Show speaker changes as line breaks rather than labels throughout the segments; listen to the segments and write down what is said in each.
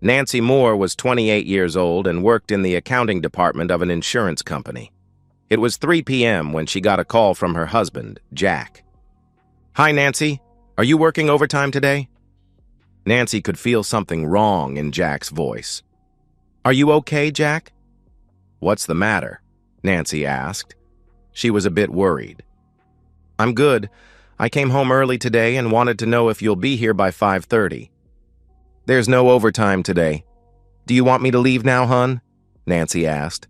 Nancy Moore was 28 years old and worked in the accounting department of an insurance company. It was 3 p.m. when she got a call from her husband, Jack. "Hi, Nancy. Are you working overtime today?" Nancy could feel something wrong in Jack's voice. "Are you okay, Jack?" "What's the matter?" Nancy asked. She was a bit worried. "I'm good. I came home early today and wanted to know if you'll be here by 5:30. "There's no overtime today. Do you want me to leave now, hon?" Nancy asked.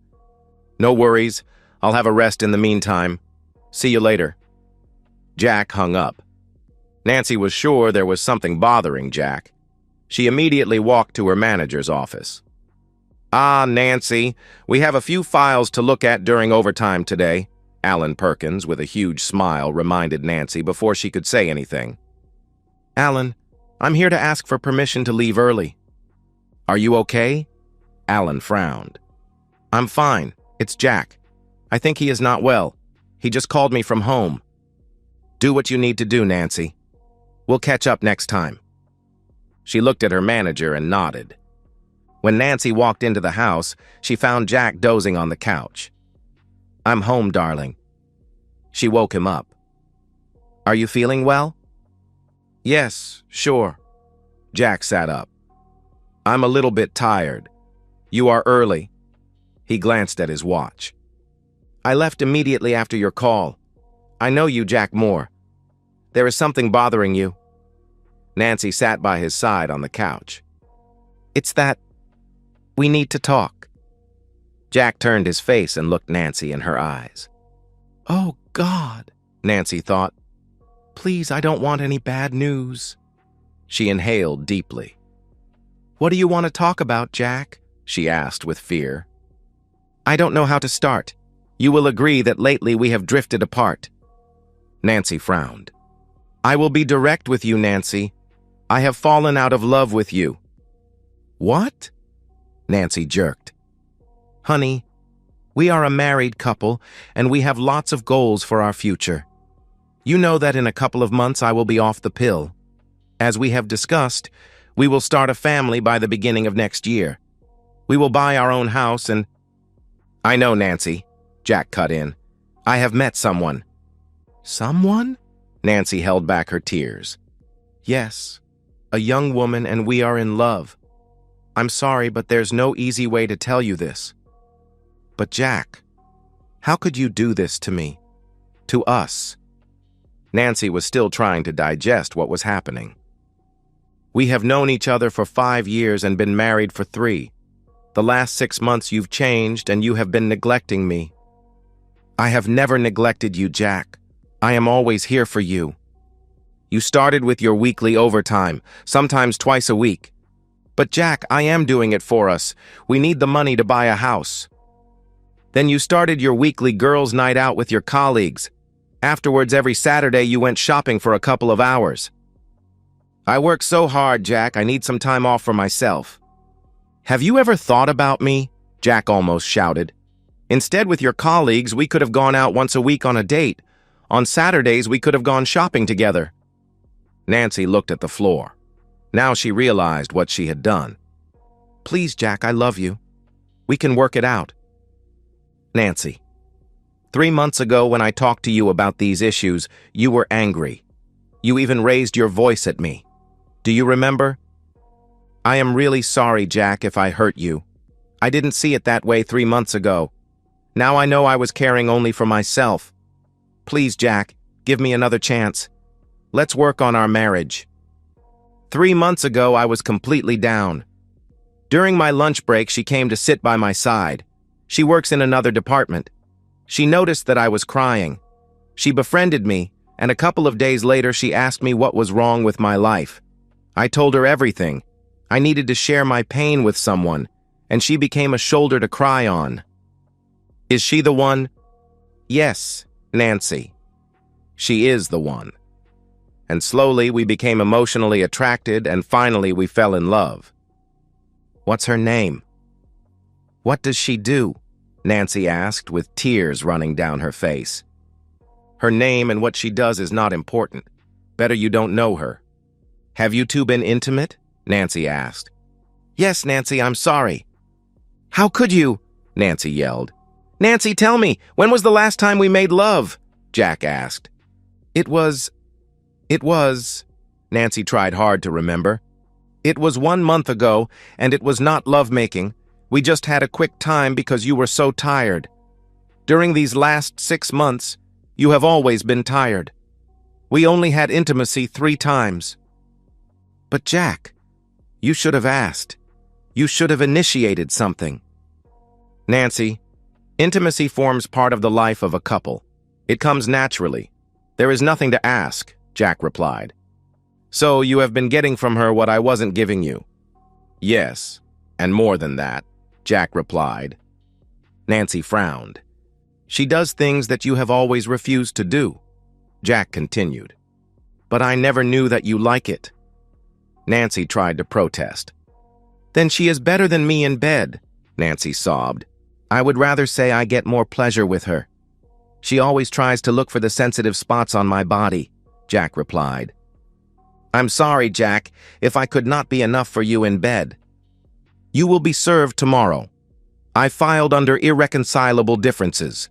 "No worries. I'll have a rest in the meantime. See you later." Jack hung up. Nancy was sure there was something bothering Jack. She immediately walked to her manager's office. "Ah, Nancy, we have a few files to look at during overtime today," Alan Perkins, with a huge smile, reminded Nancy before she could say anything. "Alan, I'm here to ask for permission to leave early." "Are you okay?" Alan frowned. "I'm fine. It's Jack. I think he is not well. He just called me from home." "Do what you need to do, Nancy. We'll catch up next time." She looked at her manager and nodded. When Nancy walked into the house, she found Jack dozing on the couch. "I'm home, darling." She woke him up. "Are you feeling well?" "Yes, sure." Jack sat up. "I'm a little bit tired. You are early." He glanced at his watch. "I left immediately after your call. I know you, Jack Moore. There is something bothering you." Nancy sat by his side on the couch. "It's that we need to talk." Jack turned his face and looked Nancy in her eyes. "Oh, God," Nancy thought. "Please, I don't want any bad news." She inhaled deeply. "What do you want to talk about, Jack?" she asked with fear. "I don't know how to start. You will agree that lately we have drifted apart." Nancy frowned. "I will be direct with you, Nancy. I have fallen out of love with you." "What?" Nancy jerked. "Honey, we are a married couple, and we have lots of goals for our future. You know that in a couple of months I will be off the pill. As we have discussed, we will start a family by the beginning of next year. We will buy our own house and—" "I know, Nancy," Jack cut in. "I have met someone." "Someone?" Nancy held back her tears. "Yes, a young woman, and we are in love. I'm sorry, but there's no easy way to tell you this. But Jack, how could you do this to me? To us?" Nancy was still trying to digest what was happening. "We have known each other for 5 years and been married for 3. The last 6 months you've changed and you have been neglecting me." "I have never neglected you, Jack. I am always here for you. You started with your weekly overtime, sometimes twice a week. But Jack, I am doing it for us. We need the money to buy a house. Then you started your weekly girls' night out with your colleagues. Afterwards, every Saturday you went shopping for a couple of hours. I work so hard, Jack, I need some time off for myself." "Have you ever thought about me?" Jack almost shouted. "Instead, with your colleagues, we could have gone out once a week on a date. On Saturdays, we could have gone shopping together." Nancy looked at the floor. Now she realized what she had done. "Please, Jack, I love you. We can work it out." "Nancy, 3 months ago when I talked to you about these issues, you were angry. You even raised your voice at me. Do you remember?" "I am really sorry, Jack, if I hurt you. I didn't see it that way 3 months ago. Now I know I was caring only for myself. Please, Jack, give me another chance. Let's work on our marriage." 3 months ago, I was completely down. During my lunch break, she came to sit by my side. She works in another department. She noticed that I was crying. She befriended me, and a couple of days later, she asked me what was wrong with my life. I told her everything. I needed to share my pain with someone, and she became a shoulder to cry on. Is she the one? Yes, Nancy. She is the one. And slowly we became emotionally attracted, and finally we fell in love. What's her name? What does she do? Nancy asked, with tears running down her face. Her name and what she does is not important. Better you don't know her. Have you two been intimate? Nancy asked. Yes, Nancy, I'm sorry. How could you? Nancy yelled. Nancy, tell me, when was the last time we made love? Jack asked. It was, Nancy tried hard to remember. It was 1 month ago, and it was not lovemaking. We just had a quick time because you were so tired. During these last 6 months, you have always been tired. We only had intimacy 3 times. But Jack, you should have asked. You should have initiated something. Nancy, intimacy forms part of the life of a couple. It comes naturally. There is nothing to ask, Jack replied. So you have been getting from her what I wasn't giving you. Yes, and more than that, Jack replied. Nancy frowned. She does things that you have always refused to do, Jack continued. But I never knew that you like it. Nancy tried to protest. Then she is better than me in bed, Nancy sobbed. I would rather say I get more pleasure with her. She always tries to look for the sensitive spots on my body, Jack replied. I'm sorry, Jack, if I could not be enough for you in bed. You will be served tomorrow. I filed under irreconcilable differences.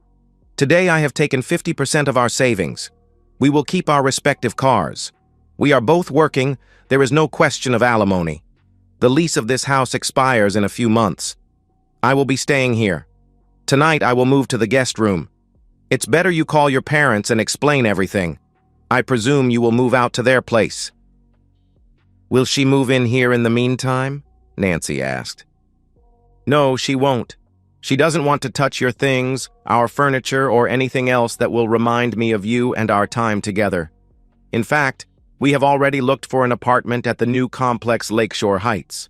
Today I have taken 50% of our savings. We will keep our respective cars. We are both working. There is no question of alimony. The lease of this house expires in a few months. I will be staying here. Tonight I will move to the guest room. It's better you call your parents and explain everything. I presume you will move out to their place. Will she move in here in the meantime? Nancy asked. No, she won't. She doesn't want to touch your things, our furniture, or anything else that will remind me of you and our time together. In fact, we have already looked for an apartment at the new complex Lakeshore Heights.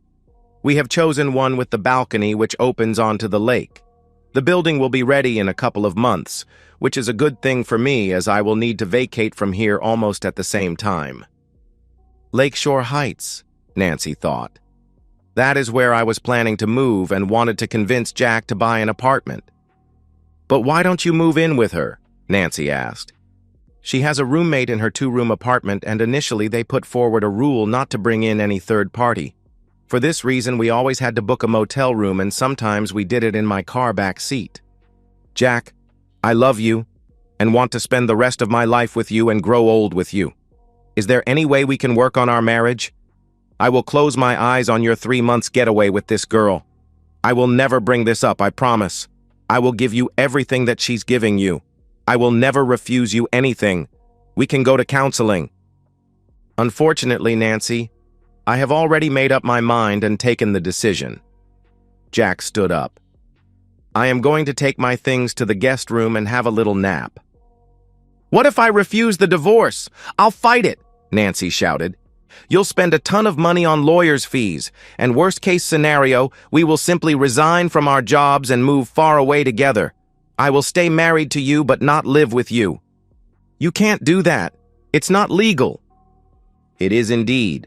We have chosen one with the balcony which opens onto the lake. The building will be ready in a couple of months, which is a good thing for me as I will need to vacate from here almost at the same time. Lakeshore Heights, Nancy thought. That is where I was planning to move and wanted to convince Jack to buy an apartment. But why don't you move in with her? Nancy asked. She has a roommate in her 2-room apartment, and initially they put forward a rule not to bring in any third party. For this reason, we always had to book a motel room, and sometimes we did it in my car back seat. Jack, I love you and want to spend the rest of my life with you and grow old with you. Is there any way we can work on our marriage? I will close my eyes on your 3 months getaway with this girl. I will never bring this up, I promise. I will give you everything that she's giving you. I will never refuse you anything. We can go to counseling. Unfortunately, Nancy, I have already made up my mind and taken the decision. Jack stood up. I am going to take my things to the guest room and have a little nap. What if I refuse the divorce? I'll fight it, Nancy shouted. You'll spend a ton of money on lawyers' fees, and worst case scenario, we will simply resign from our jobs and move far away together. I will stay married to you but not live with you. You can't do that. It's not legal. It is indeed.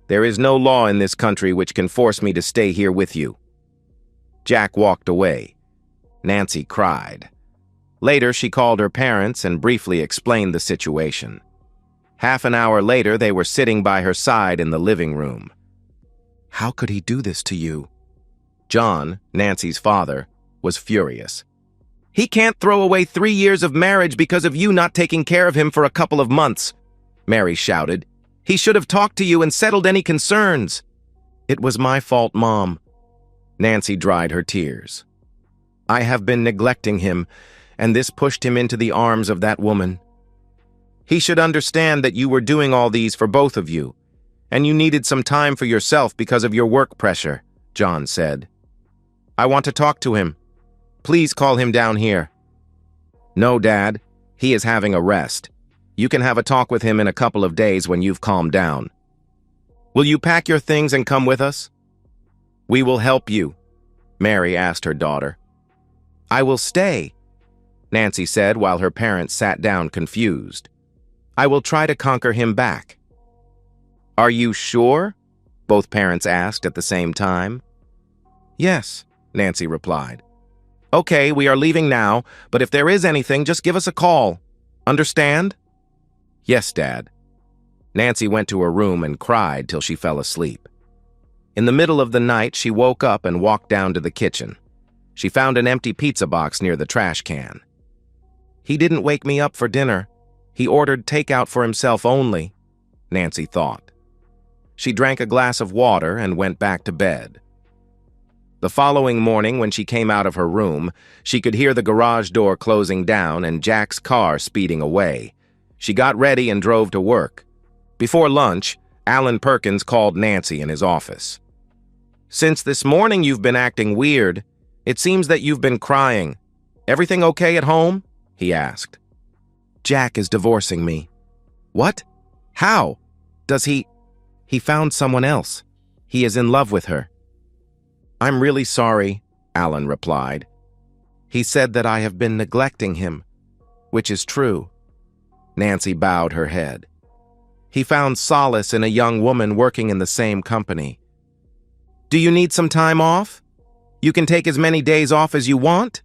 There is no law in this country which can force me to stay here with you. Jack walked away. Nancy cried. Later, she called her parents and briefly explained the situation. Half an hour later, they were sitting by her side in the living room. How could he do this to you? John, Nancy's father, was furious. He can't throw away 3 years of marriage because of you not taking care of him for a couple of months, Mary shouted. He should have talked to you and settled any concerns. It was my fault, Mom. Nancy dried her tears. I have been neglecting him, and this pushed him into the arms of that woman. He should understand that you were doing all these for both of you, and you needed some time for yourself because of your work pressure, John said. I want to talk to him. Please call him down here. No, Dad. He is having a rest. You can have a talk with him in a couple of days when you've calmed down. Will you pack your things and come with us? We will help you, Mary asked her daughter. I will stay, Nancy said while her parents sat down confused. I will try to conquer him back. Are you sure? Both parents asked at the same time. Yes, Nancy replied. Okay, we are leaving now, but if there is anything, just give us a call. Understand? Yes, Dad. Nancy went to her room and cried till she fell asleep. In the middle of the night, she woke up and walked down to the kitchen. She found an empty pizza box near the trash can. "He didn't wake me up for dinner. He ordered takeout for himself only," Nancy thought. She drank a glass of water and went back to bed. The following morning, when she came out of her room, she could hear the garage door closing down and Jack's car speeding away. She got ready and drove to work. Before lunch, Alan Perkins called Nancy in his office. "Since this morning you've been acting weird. It seems that you've been crying. Everything okay at home?" he asked. "Jack is divorcing me." "What? How? Does he found someone else. He is in love with her." "I'm really sorry," Alan replied. "He said that I have been neglecting him, which is true." Nancy bowed her head. "He found solace in a young woman working in the same company." "Do you need some time off? You can take as many days off as you want."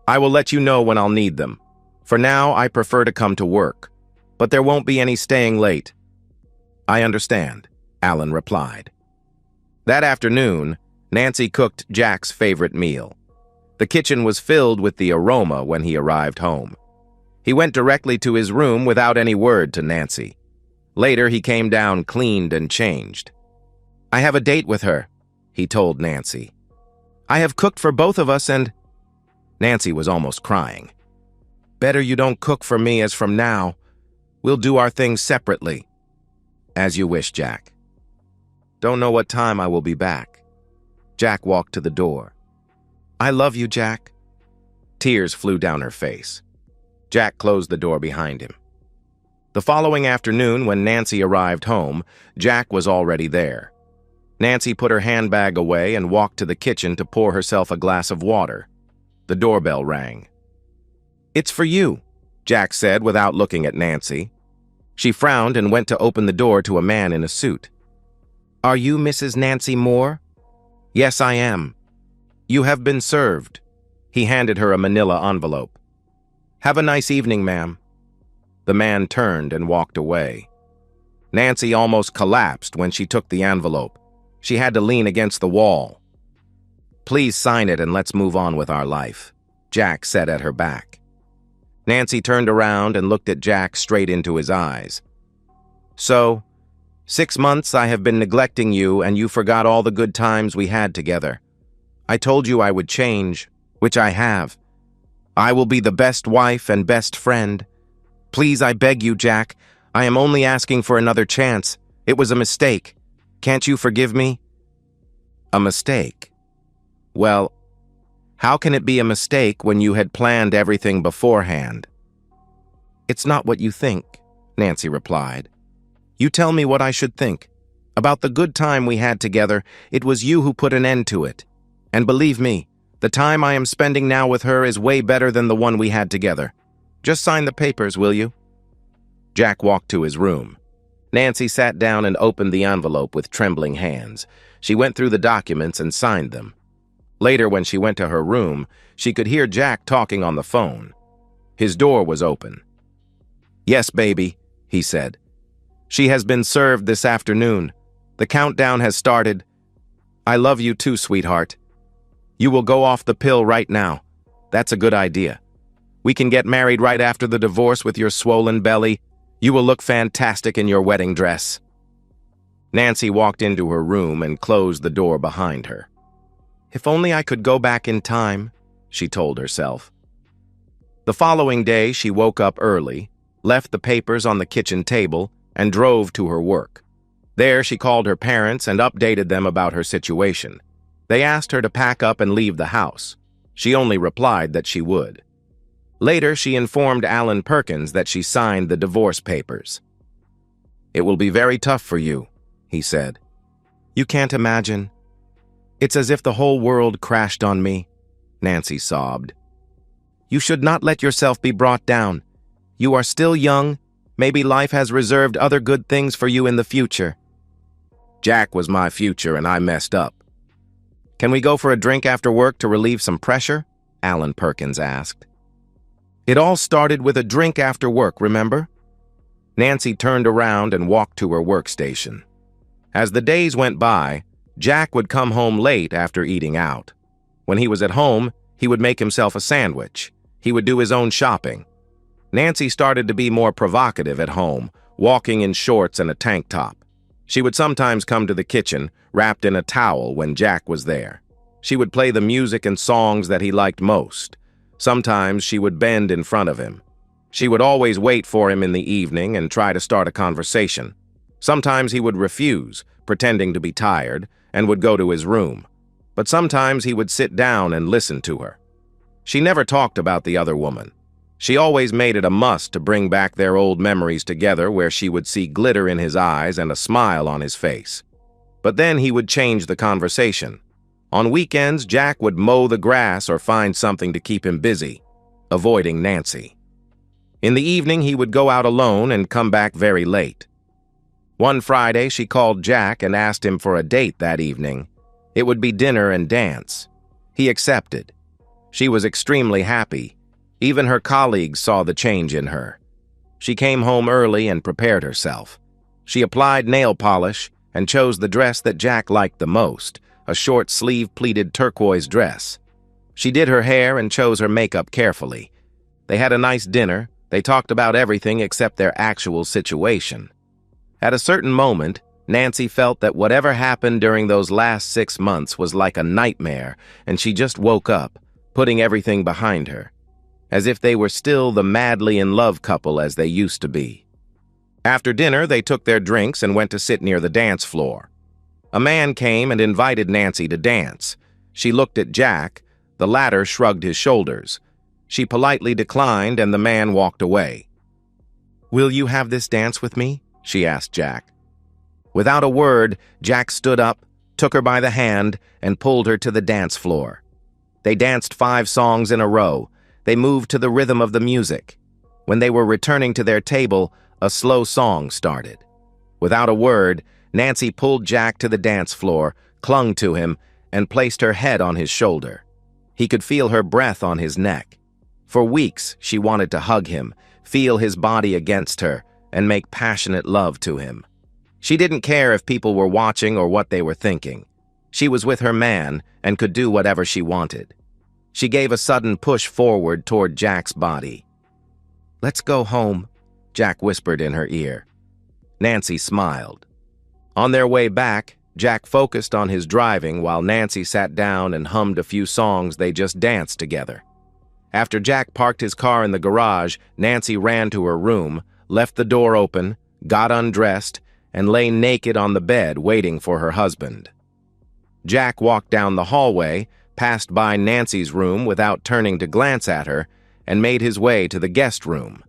"I will let you know when I'll need them. For now, I prefer to come to work, but there won't be any staying late." "I understand," Alan replied. That afternoon, Nancy cooked Jack's favorite meal. The kitchen was filled with the aroma when he arrived home. He went directly to his room without any word to Nancy. Later, he came down cleaned and changed. "I have a date with her," he told Nancy. "I have cooked for both of us and—" Nancy was almost crying. "Better you don't cook for me as from now. We'll do our things separately." "As you wish, Jack." "Don't know what time I will be back." Jack walked to the door. "I love you, Jack." Tears flew down her face. Jack closed the door behind him. The following afternoon, when Nancy arrived home, Jack was already there. Nancy put her handbag away and walked to the kitchen to pour herself a glass of water. The doorbell rang. "It's for you," Jack said without looking at Nancy. She frowned and went to open the door to a man in a suit. "Are you Mrs. Nancy Moore?" "Yes, I am." "You have been served." He handed her a manila envelope. "Have a nice evening, ma'am." The man turned and walked away. Nancy almost collapsed when she took the envelope. She had to lean against the wall. "Please sign it and let's move on with our life," Jack said at her back. Nancy turned around and looked at Jack straight into his eyes. "So, 6 months I have been neglecting you and you forgot all the good times we had together. I told you I would change, which I have. I will be the best wife and best friend. Please, I beg you, Jack. I am only asking for another chance. It was a mistake. Can't you forgive me?" "A mistake? Well, how can it be a mistake when you had planned everything beforehand?" "It's not what you think," Nancy replied. "You tell me what I should think. About the good time we had together, it was you who put an end to it. And believe me, the time I am spending now with her is way better than the one we had together. Just sign the papers, will you?" Jack walked to his room. Nancy sat down and opened the envelope with trembling hands. She went through the documents and signed them. Later, when she went to her room, she could hear Jack talking on the phone. His door was open. "Yes, baby," he said. "She has been served this afternoon. The countdown has started. I love you too, sweetheart. You will go off the pill right now. That's a good idea. We can get married right after the divorce with your swollen belly. You will look fantastic in your wedding dress." Nancy walked into her room and closed the door behind her. "If only I could go back in time," she told herself. The following day, she woke up early, left the papers on the kitchen table, and drove to her work. There, she called her parents and updated them about her situation. They asked her to pack up and leave the house. She only replied that she would. Later, she informed Alan Perkins that she signed the divorce papers. "It will be very tough for you," he said. "You can't imagine. It's as if the whole world crashed on me," Nancy sobbed. "You should not let yourself be brought down. You are still young. Maybe life has reserved other good things for you in the future." "Jack was my future and I messed up." "Can we go for a drink after work to relieve some pressure?" Alan Perkins asked. "It all started with a drink after work, remember?" Nancy turned around and walked to her workstation. As the days went by, Jack would come home late after eating out. When he was at home, he would make himself a sandwich. He would do his own shopping. Nancy started to be more provocative at home, walking in shorts and a tank top. She would sometimes come to the kitchen, wrapped in a towel when Jack was there. She would play the music and songs that he liked most. Sometimes she would bend in front of him. She would always wait for him in the evening and try to start a conversation. Sometimes he would refuse, pretending to be tired, and would go to his room. But sometimes he would sit down and listen to her. She never talked about the other woman. She always made it a must to bring back their old memories together, where she would see glitter in his eyes and a smile on his face. But then he would change the conversation. On weekends, Jack would mow the grass or find something to keep him busy, avoiding Nancy. In the evening, he would go out alone and come back very late. One Friday, she called Jack and asked him for a date that evening. It would be dinner and dance. He accepted. She was extremely happy. Even her colleagues saw the change in her. She came home early and prepared herself. She applied nail polish and chose the dress that Jack liked the most, a short-sleeve pleated turquoise dress. She did her hair and chose her makeup carefully. They had a nice dinner. They talked about everything except their actual situation. At a certain moment, Nancy felt that whatever happened during those last 6 months was like a nightmare, and she just woke up, putting everything behind her, as if they were still the madly in love couple as they used to be. After dinner, they took their drinks and went to sit near the dance floor. A man came and invited Nancy to dance. She looked at Jack. The latter shrugged his shoulders. She politely declined, and the man walked away. "Will you have this dance with me?" she asked Jack. Without a word, Jack stood up, took her by the hand, and pulled her to the dance floor. They danced 5 songs in a row. They moved to the rhythm of the music. When they were returning to their table, a slow song started. Without a word, Nancy pulled Jack to the dance floor, clung to him, and placed her head on his shoulder. He could feel her breath on his neck. For weeks, she wanted to hug him, feel his body against her, and make passionate love to him. She didn't care if people were watching or what they were thinking. She was with her man and could do whatever she wanted. She gave a sudden push forward toward Jack's body. "Let's go home," Jack whispered in her ear. Nancy smiled. On their way back, Jack focused on his driving while Nancy sat down and hummed a few songs they just danced together. After Jack parked his car in the garage, Nancy ran to her room, left the door open, got undressed, and lay naked on the bed waiting for her husband. Jack walked down the hallway, passed by Nancy's room without turning to glance at her, and made his way to the guest room.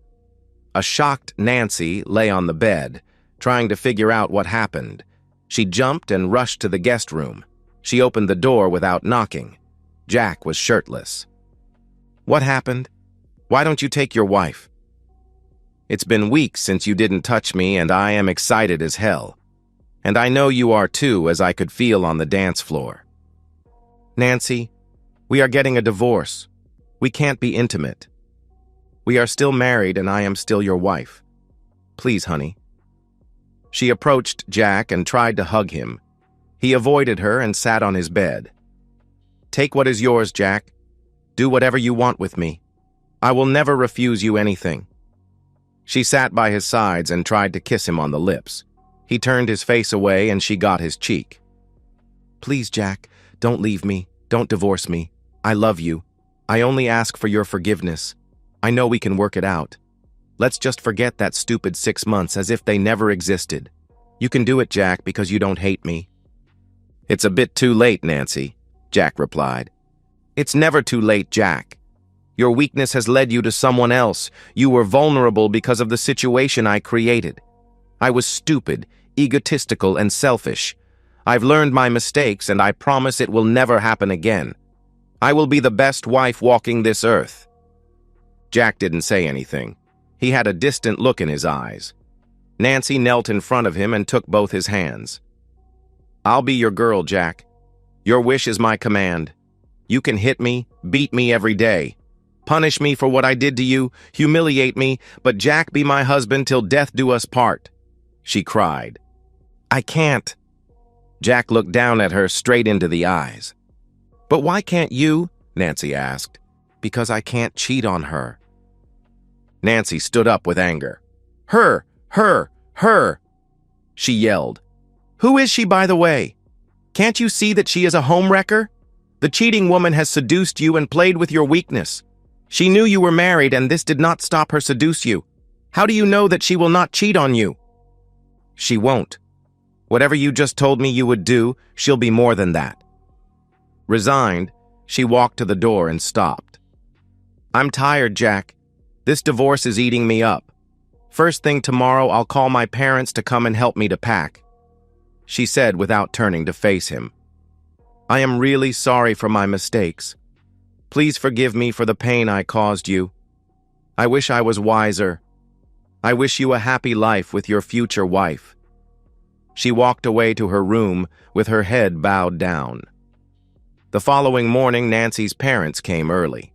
A shocked Nancy lay on the bed, trying to figure out what happened. She jumped and rushed to the guest room. She opened the door without knocking. Jack was shirtless. "What happened? Why don't you take your wife?" "It's been weeks since you didn't touch me, and I am excited as hell. And I know you are too, as I could feel on the dance floor." "Nancy, we are getting a divorce. We can't be intimate. We are still married, and I am still your wife. Please, honey." She approached Jack and tried to hug him. He avoided her and sat on his bed. "Take what is yours, Jack. Do whatever you want with me. I will never refuse you anything." She sat by his sides and tried to kiss him on the lips. He turned his face away and she got his cheek. "Please, Jack, don't leave me. Don't divorce me. I love you. I only ask for your forgiveness. I know we can work it out. Let's just forget that stupid 6 months as if they never existed. You can do it, Jack, because you don't hate me." "It's a bit too late, Nancy," Jack replied. "It's never too late, Jack. Your weakness has led you to someone else. You were vulnerable because of the situation I created. I was stupid, egotistical, and selfish. I've learned my mistakes, and I promise it will never happen again. I will be the best wife walking this earth." Jack didn't say anything. He had a distant look in his eyes. Nancy knelt in front of him and took both his hands. "I'll be your girl, Jack. Your wish is my command. You can hit me, beat me every day. Punish me for what I did to you, humiliate me, but Jack, be my husband till death do us part," she cried. "I can't." Jack looked down at her straight into the eyes. "But why can't you?" Nancy asked. "Because I can't cheat on her." Nancy stood up with anger. Her! She yelled. "Who is she, by the way? Can't you see that she is a homewrecker? The cheating woman has seduced you and played with your weakness. She knew you were married, and this did not stop her seduce you. How do you know that she will not cheat on you?" "She won't. Whatever you just told me you would do, she'll be more than that." Resigned, she walked to the door and stopped. "I'm tired, Jack. This divorce is eating me up. First thing tomorrow, I'll call my parents to come and help me to pack," she said without turning to face him. "I am really sorry for my mistakes. Please forgive me for the pain I caused you. I wish I was wiser. I wish you a happy life with your future wife." She walked away to her room with her head bowed down. The following morning, Nancy's parents came early.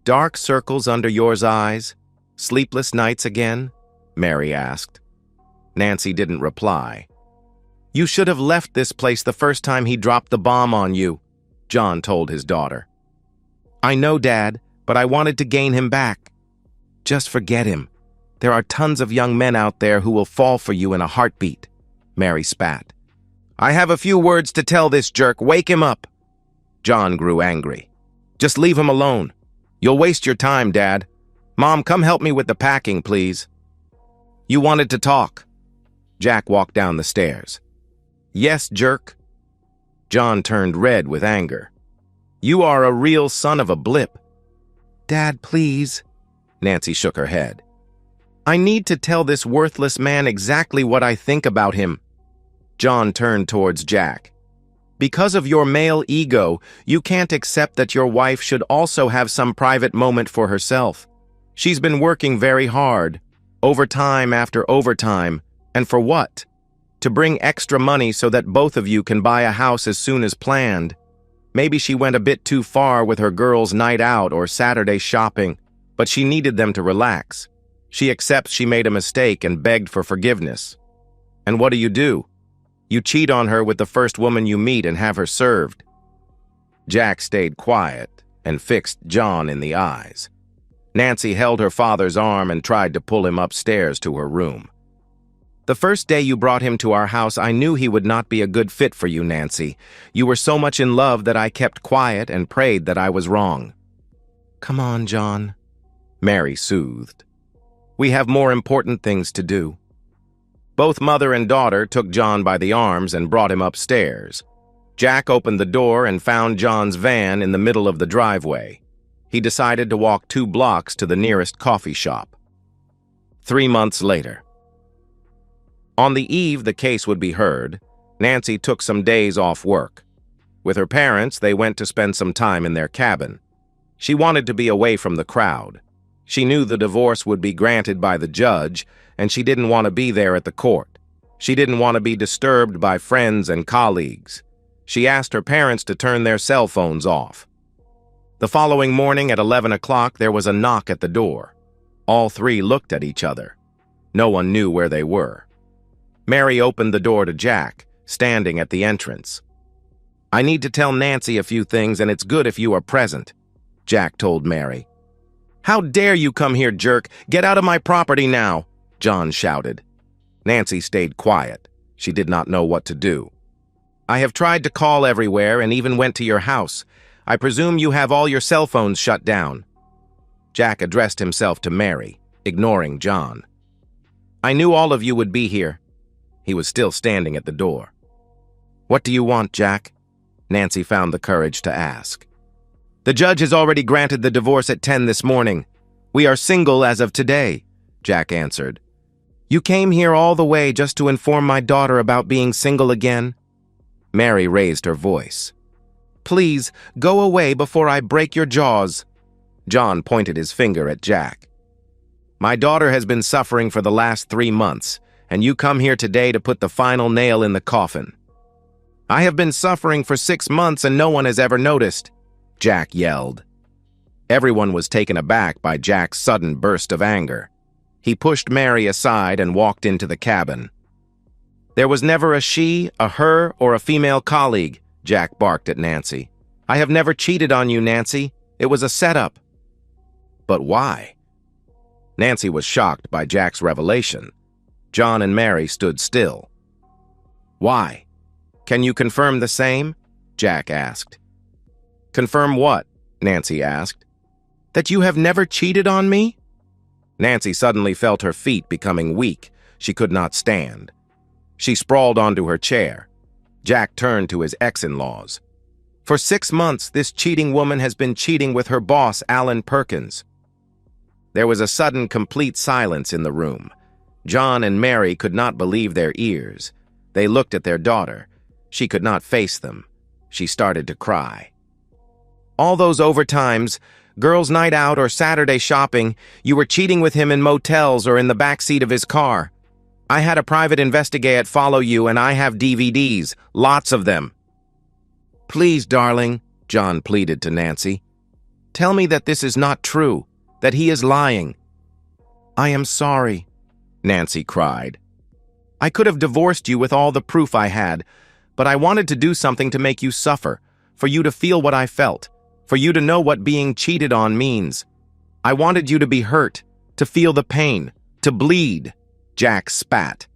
"Dark circles under your eyes? Sleepless nights again?" Mary asked. Nancy didn't reply. "You should have left this place the first time he dropped the bomb on you," John told his daughter. "I know, Dad, but I wanted to gain him back." "Just forget him. There are tons of young men out there who will fall for you in a heartbeat," Mary spat. "I have a few words to tell this jerk. Wake him up." John grew angry. "Just leave him alone. You'll waste your time, Dad. Mom, come help me with the packing, please." "You wanted to talk." Jack walked down the stairs. "Yes, jerk." John turned red with anger. "You are a real son of a blip." "Dad, please." Nancy shook her head. "I need to tell this worthless man exactly what I think about him." John turned towards Jack. "Because of your male ego, you can't accept that your wife should also have some private moment for herself. She's been working very hard, overtime after overtime, and for what? To bring extra money so that both of you can buy a house as soon as planned. Maybe she went a bit too far with her girls' night out or Saturday shopping, but she needed them to relax. She accepts she made a mistake and begged for forgiveness. And what do? You cheat on her with the first woman you meet and have her served." Jack stayed quiet and fixed John in the eyes. Nancy held her father's arm and tried to pull him upstairs to her room. "The first day you brought him to our house, I knew he would not be a good fit for you, Nancy. You were so much in love that I kept quiet and prayed that I was wrong." "Come on, John," Mary soothed. "We have more important things to do." Both mother and daughter took John by the arms and brought him upstairs. Jack opened the door and found John's van in the middle of the driveway. He decided to walk 2 blocks to the nearest coffee shop. 3 months later. On the eve the case would be heard, Nancy took some days off work. With her parents, they went to spend some time in their cabin. She wanted to be away from the crowd. She knew the divorce would be granted by the judge, and she didn't want to be there at the court. She didn't want to be disturbed by friends and colleagues. She asked her parents to turn their cell phones off. The following morning at 11 o'clock, there was a knock at the door. All 3 looked at each other. No one knew where they were. Mary opened the door to Jack, standing at the entrance. "I need to tell Nancy a few things, and it's good if you are present," Jack told Mary. "How dare you come here, jerk! Get out of my property now!" John shouted. Nancy stayed quiet. She did not know what to do. "I have tried to call everywhere and even went to your house. I presume you have all your cell phones shut down." Jack addressed himself to Mary, ignoring John. "I knew all of you would be here." He was still standing at the door. "What do you want, Jack?" Nancy found the courage to ask. "The judge has already granted the divorce at 10 this morning. We are single as of today," Jack answered. "You came here all the way just to inform my daughter about being single again?" Mary raised her voice. "Please, go away before I break your jaws." John pointed his finger at Jack. "My daughter has been suffering for the last 3 months, and you come here today to put the final nail in the coffin." "I have been suffering for 6 months and no one has ever noticed," Jack yelled. Everyone was taken aback by Jack's sudden burst of anger. He pushed Mary aside and walked into the cabin. There was never a she, a her, or a female colleague, Jack barked at Nancy. I have never cheated on you, Nancy. It was a setup. But why? Nancy was shocked by Jack's revelation. John and Mary stood still. Why? Can you confirm the same? Jack asked. Confirm what? Nancy asked. That you have never cheated on me? Nancy suddenly felt her feet becoming weak. She could not stand. She sprawled onto her chair. Jack turned to his ex-in-laws. For 6 months, this cheating woman has been cheating with her boss, Alan Perkins. There was a sudden, complete silence in the room. John and Mary could not believe their ears. They looked at their daughter. She could not face them. She started to cry. All those overtimes, girls' night out or Saturday shopping, you were cheating with him in motels or in the backseat of his car. I had a private investigator follow you, and I have DVDs, lots of them. Please, darling, John pleaded to Nancy. Tell me that this is not true, that he is lying. I am sorry, Nancy cried. I could have divorced you with all the proof I had, but I wanted to do something to make you suffer, for you to feel what I felt, for you to know what being cheated on means. I wanted you to be hurt, to feel the pain, to bleed. Jack spat.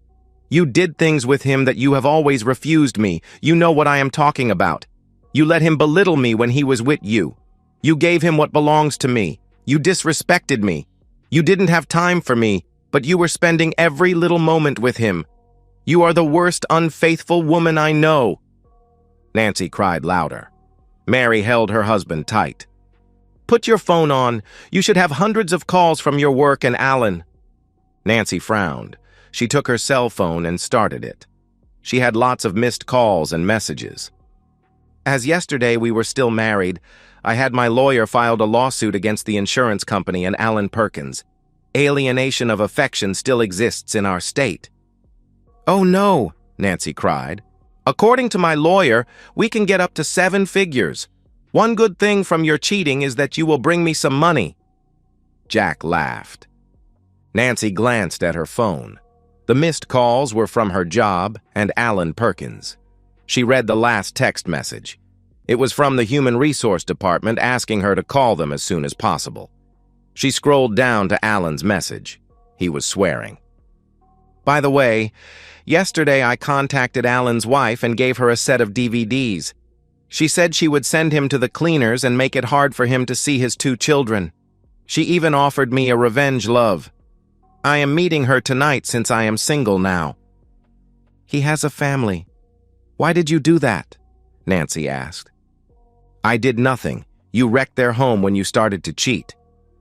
You did things with him that you have always refused me. You know what I am talking about. You let him belittle me when he was with you. You gave him what belongs to me. You disrespected me. You didn't have time for me, but you were spending every little moment with him. You are the worst unfaithful woman I know. Nancy cried louder. Mary held her husband tight. Put your phone on. You should have hundreds of calls from your work and Alan. Nancy frowned. She took her cell phone and started it. She had lots of missed calls and messages. As yesterday we were still married, I had my lawyer filed a lawsuit against the insurance company and Alan Perkins. Alienation of affection still exists in our state. Oh no, Nancy cried. According to my lawyer, we can get up to 7 figures. One good thing from your cheating is that you will bring me some money. Jack laughed. Nancy glanced at her phone. The missed calls were from her job and Alan Perkins. She read the last text message. It was from the Human Resource Department asking her to call them as soon as possible. She scrolled down to Alan's message. He was swearing. By the way, yesterday I contacted Alan's wife and gave her a set of DVDs. She said she would send him to the cleaners and make it hard for him to see his 2 children. She even offered me a revenge love. I am meeting her tonight since I am single now. He has a family. Why did you do that? Nancy asked. I did nothing. You wrecked their home when you started to cheat.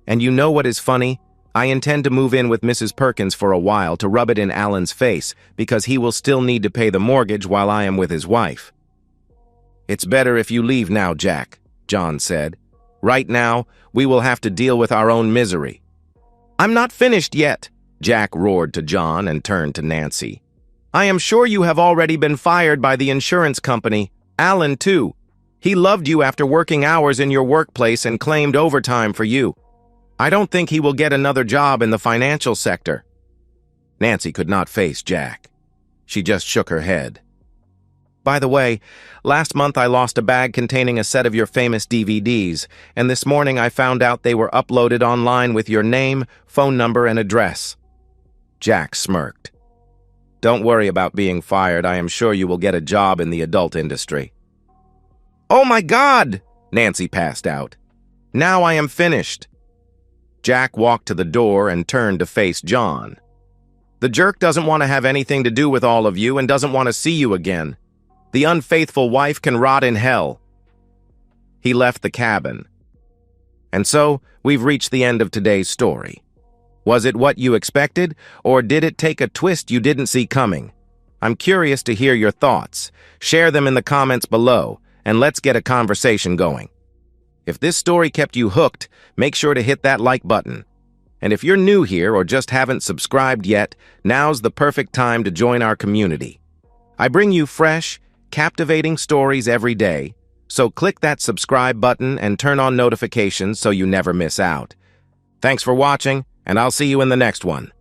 And you know what is funny? I intend to move in with Mrs. Perkins for a while to rub it in Alan's face because he will still need to pay the mortgage while I am with his wife. It's better if you leave now, Jack, John said. Right now, we will have to deal with our own misery. I'm not finished yet, Jack roared to John and turned to Nancy. I am sure you have already been fired by the insurance company. Alan, too. He loved you after working hours in your workplace and claimed overtime for you. I don't think he will get another job in the financial sector. Nancy could not face Jack. She just shook her head. By the way, last month I lost a bag containing a set of your famous DVDs, and this morning I found out they were uploaded online with your name, phone number, and address. Jack smirked. Don't worry about being fired. I am sure you will get a job in the adult industry. Oh my God! Nancy passed out. Now I am finished. Jack walked to the door and turned to face John. The jerk doesn't want to have anything to do with all of you and doesn't want to see you again. The unfaithful wife can rot in hell. He left the cabin. And so, we've reached the end of today's story. Was it what you expected, or did it take a twist you didn't see coming? I'm curious to hear your thoughts. Share them in the comments below, and let's get a conversation going. If this story kept you hooked, make sure to hit that like button. And if you're new here or just haven't subscribed yet, now's the perfect time to join our community. I bring you fresh, captivating stories every day, so click that subscribe button and turn on notifications so you never miss out. Thanks for watching, and I'll see you in the next one.